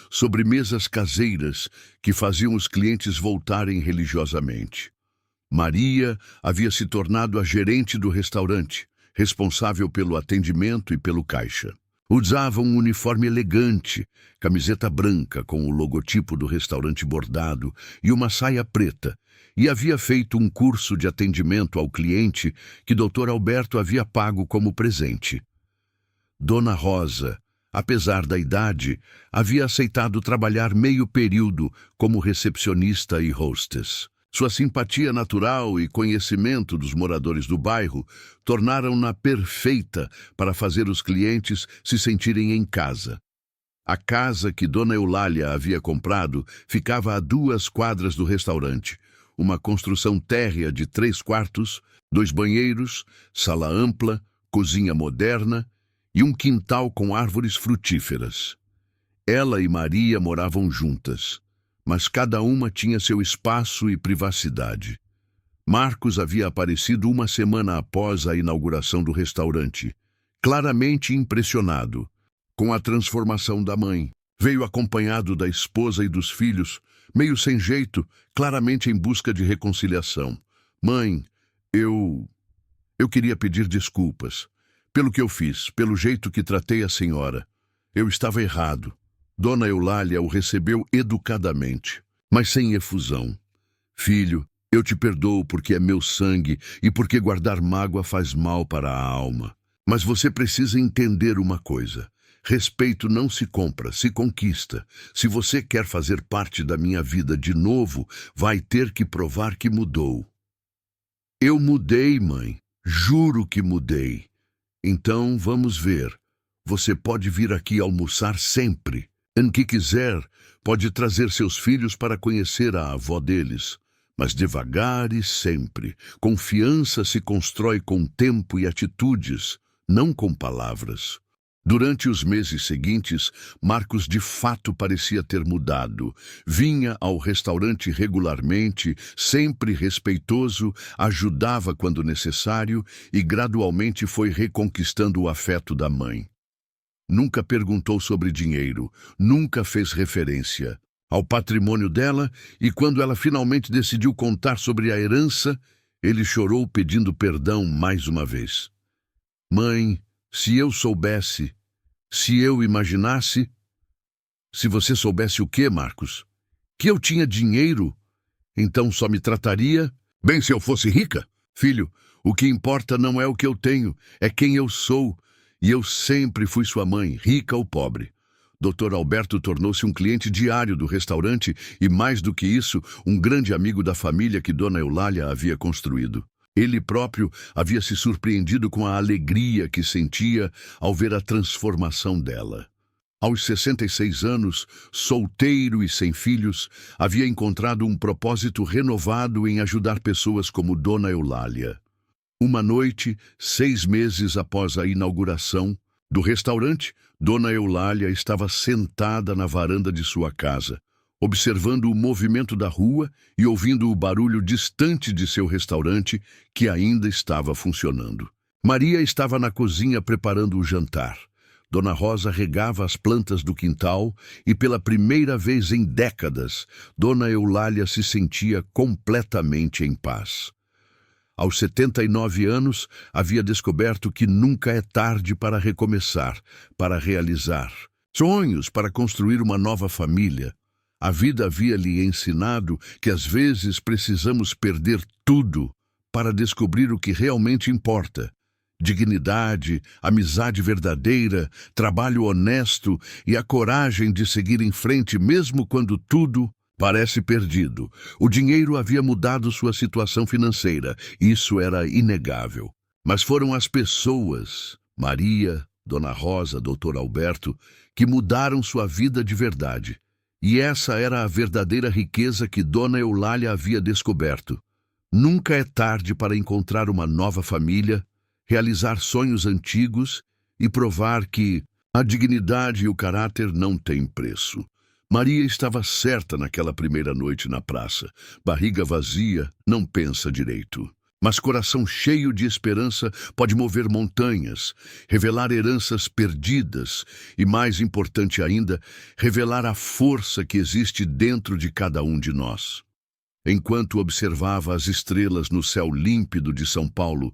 sobremesas caseiras que faziam os clientes voltarem religiosamente. Maria havia se tornado a gerente do restaurante, responsável pelo atendimento e pelo caixa. Usava um uniforme elegante, camiseta branca com o logotipo do restaurante bordado e uma saia preta, e havia feito um curso de atendimento ao cliente que Dr. Alberto havia pago como presente. Dona Rosa, apesar da idade, havia aceitado trabalhar meio período como recepcionista e hostess. Sua simpatia natural e conhecimento dos moradores do bairro tornaram-na perfeita para fazer os clientes se sentirem em casa. A casa que Dona Eulália havia comprado ficava a 2 quadras do restaurante. Uma construção térrea de 3 quartos, 2 banheiros, sala ampla, cozinha moderna e um quintal com árvores frutíferas. Ela e Maria moravam juntas, mas cada uma tinha seu espaço e privacidade. Marcos havia aparecido uma semana após a inauguração do restaurante, claramente impressionado com a transformação da mãe. Veio acompanhado da esposa e dos filhos, meio sem jeito, claramente em busca de reconciliação. Mãe, eu queria pedir desculpas pelo que eu fiz, pelo jeito que tratei a senhora. Eu estava errado. Dona Eulália o recebeu educadamente, mas sem efusão. Filho, eu te perdoo porque é meu sangue e porque guardar mágoa faz mal para a alma. Mas você precisa entender uma coisa. Respeito não se compra, se conquista. Se você quer fazer parte da minha vida de novo, vai ter que provar que mudou. Eu mudei, mãe. Juro que mudei. Então, vamos ver. Você pode vir aqui almoçar sempre. Em que quiser, pode trazer seus filhos para conhecer a avó deles. Mas devagar e sempre. Confiança se constrói com tempo e atitudes, não com palavras. Durante os meses seguintes, Marcos de fato parecia ter mudado. Vinha ao restaurante regularmente, sempre respeitoso, ajudava quando necessário e gradualmente foi reconquistando o afeto da mãe. Nunca perguntou sobre dinheiro, nunca fez referência ao patrimônio dela e quando ela finalmente decidiu contar sobre a herança, ele chorou pedindo perdão mais uma vez. Mãe, se eu soubesse, se eu imaginasse... Se você soubesse o quê, Marcos? Que eu tinha dinheiro? Então só me trataria... Bem, se eu fosse rica? Filho, o que importa não é o que eu tenho, é quem eu sou. E eu sempre fui sua mãe, rica ou pobre. Dr. Alberto tornou-se um cliente diário do restaurante e, mais do que isso, um grande amigo da família que Dona Eulália havia construído. Ele próprio havia se surpreendido com a alegria que sentia ao ver a transformação dela. Aos 66 anos, solteiro e sem filhos, havia encontrado um propósito renovado em ajudar pessoas como Dona Eulália. Uma noite, 6 meses após a inauguração do restaurante, Dona Eulália estava sentada na varanda de sua casa, observando o movimento da rua e ouvindo o barulho distante de seu restaurante, que ainda estava funcionando. Maria estava na cozinha preparando o jantar. Dona Rosa regava as plantas do quintal e, pela primeira vez em décadas, Dona Eulália se sentia completamente em paz. Aos 79 anos, havia descoberto que nunca é tarde para recomeçar, para realizar sonhos, para construir uma nova família. A vida havia lhe ensinado que às vezes precisamos perder tudo para descobrir o que realmente importa. Dignidade, amizade verdadeira, trabalho honesto e a coragem de seguir em frente mesmo quando tudo parece perdido. O dinheiro havia mudado sua situação financeira, isso era inegável. Mas foram as pessoas, Maria, Dona Rosa, Dr. Alberto, que mudaram sua vida de verdade. E essa era a verdadeira riqueza que Dona Eulália havia descoberto. Nunca é tarde para encontrar uma nova família, realizar sonhos antigos e provar que a dignidade e o caráter não têm preço. Maria estava certa naquela primeira noite na praça. Barriga vazia, não pensa direito. Mas coração cheio de esperança pode mover montanhas, revelar heranças perdidas e, mais importante ainda, revelar a força que existe dentro de cada um de nós. Enquanto observava as estrelas no céu límpido de São Paulo,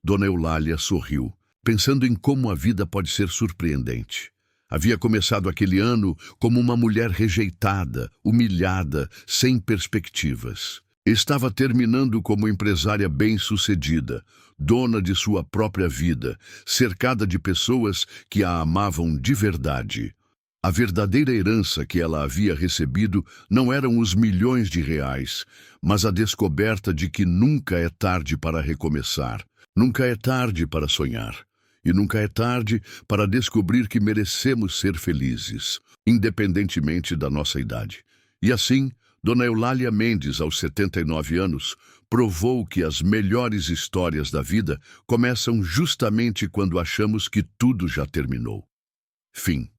Dona Eulália sorriu, pensando em como a vida pode ser surpreendente. Havia começado aquele ano como uma mulher rejeitada, humilhada, sem perspectivas. Estava terminando como empresária bem-sucedida, dona de sua própria vida, cercada de pessoas que a amavam de verdade. A verdadeira herança que ela havia recebido não eram os milhões de reais, mas a descoberta de que nunca é tarde para recomeçar, nunca é tarde para sonhar, e nunca é tarde para descobrir que merecemos ser felizes, independentemente da nossa idade. E assim, Dona Eulália Mendes, aos 79 anos, provou que as melhores histórias da vida começam justamente quando achamos que tudo já terminou. Fim.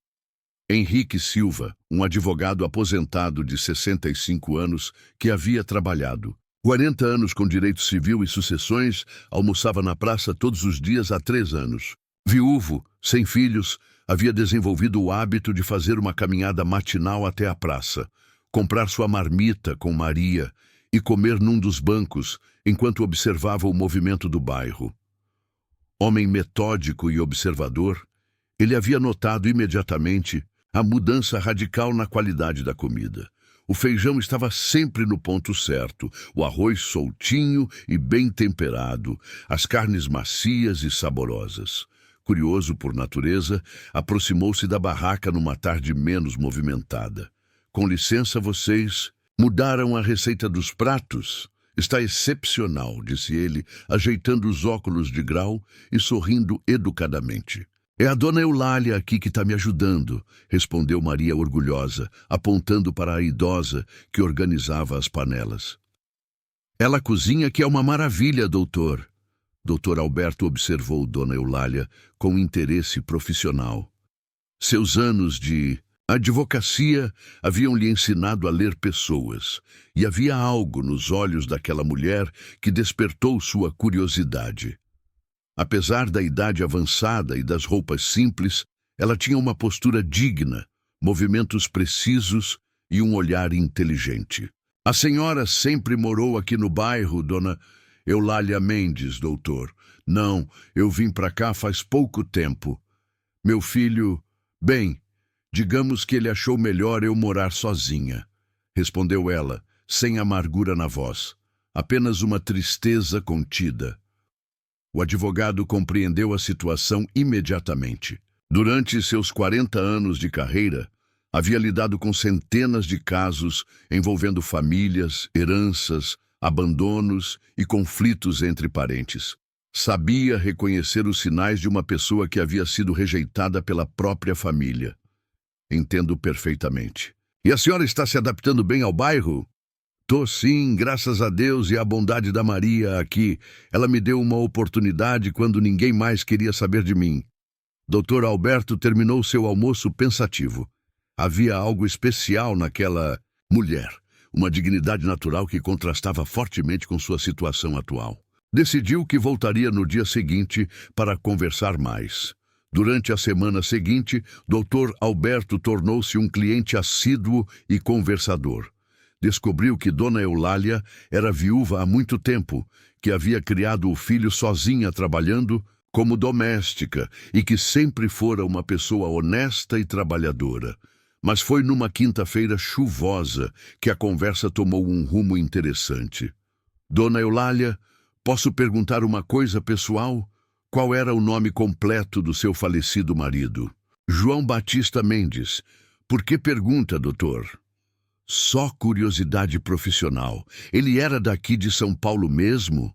Henrique Silva, um advogado aposentado de 65 anos que havia trabalhado 40 anos com direito civil e sucessões, almoçava na praça todos os dias há 3 anos. Viúvo, sem filhos, havia desenvolvido o hábito de fazer uma caminhada matinal até a praça, comprar sua marmita com Maria e comer num dos bancos enquanto observava o movimento do bairro. Homem metódico e observador, ele havia notado imediatamente a mudança radical na qualidade da comida. O feijão estava sempre no ponto certo, o arroz soltinho e bem temperado, as carnes macias e saborosas. Curioso por natureza, aproximou-se da barraca numa tarde menos movimentada. Com licença, vocês mudaram a receita dos pratos? Está excepcional, disse ele, ajeitando os óculos de grau e sorrindo educadamente. É a Dona Eulália aqui que está me ajudando, respondeu Maria orgulhosa, apontando para a idosa que organizava as panelas. Ela cozinha que é uma maravilha, doutor. Doutor Alberto observou Dona Eulália com interesse profissional. Seus anos de advocacia haviam lhe ensinado a ler pessoas, e havia algo nos olhos daquela mulher que despertou sua curiosidade. Apesar da idade avançada e das roupas simples, ela tinha uma postura digna, movimentos precisos e um olhar inteligente. A senhora sempre morou aqui no bairro, Dona Eulália Mendes, doutor. Não, eu vim para cá faz pouco tempo. Meu filho... Bem, digamos que ele achou melhor eu morar sozinha, respondeu ela, sem amargura na voz, apenas uma tristeza contida. O advogado compreendeu a situação imediatamente. Durante seus 40 anos de carreira, havia lidado com centenas de casos envolvendo famílias, heranças, abandonos e conflitos entre parentes. Sabia reconhecer os sinais de uma pessoa que havia sido rejeitada pela própria família. Entendo perfeitamente. E a senhora está se adaptando bem ao bairro? Tô sim, graças a Deus e à bondade da Maria aqui. Ela me deu uma oportunidade quando ninguém mais queria saber de mim. Dr. Alberto terminou seu almoço pensativo. Havia algo especial naquela mulher, uma dignidade natural que contrastava fortemente com sua situação atual. Decidiu que voltaria no dia seguinte para conversar mais. Durante a semana seguinte, Dr. Alberto tornou-se um cliente assíduo e conversador. Descobriu que Dona Eulália era viúva há muito tempo, que havia criado o filho sozinha trabalhando como doméstica e que sempre fora uma pessoa honesta e trabalhadora. Mas foi numa quinta-feira chuvosa que a conversa tomou um rumo interessante. Dona Eulália, posso perguntar uma coisa pessoal? Qual era o nome completo do seu falecido marido? João Batista Mendes. Por que pergunta, doutor? Só curiosidade profissional. Ele era daqui de São Paulo mesmo?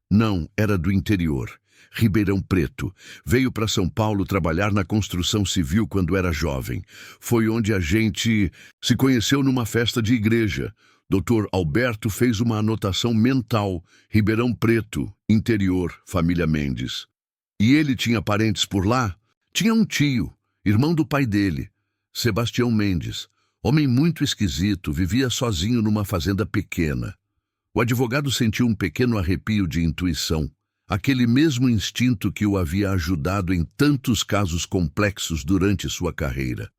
Não, era do interior. Ribeirão Preto. Veio para São Paulo trabalhar na construção civil quando era jovem. Foi onde a gente se conheceu numa festa de igreja. Dr. Alberto fez uma anotação mental. Ribeirão Preto, interior, família Mendes. E ele tinha parentes por lá? Tinha um tio, irmão do pai dele, Sebastião Mendes. Homem muito esquisito, vivia sozinho numa fazenda pequena. O advogado sentiu um pequeno arrepio de intuição, aquele mesmo instinto que o havia ajudado em tantos casos complexos durante sua carreira.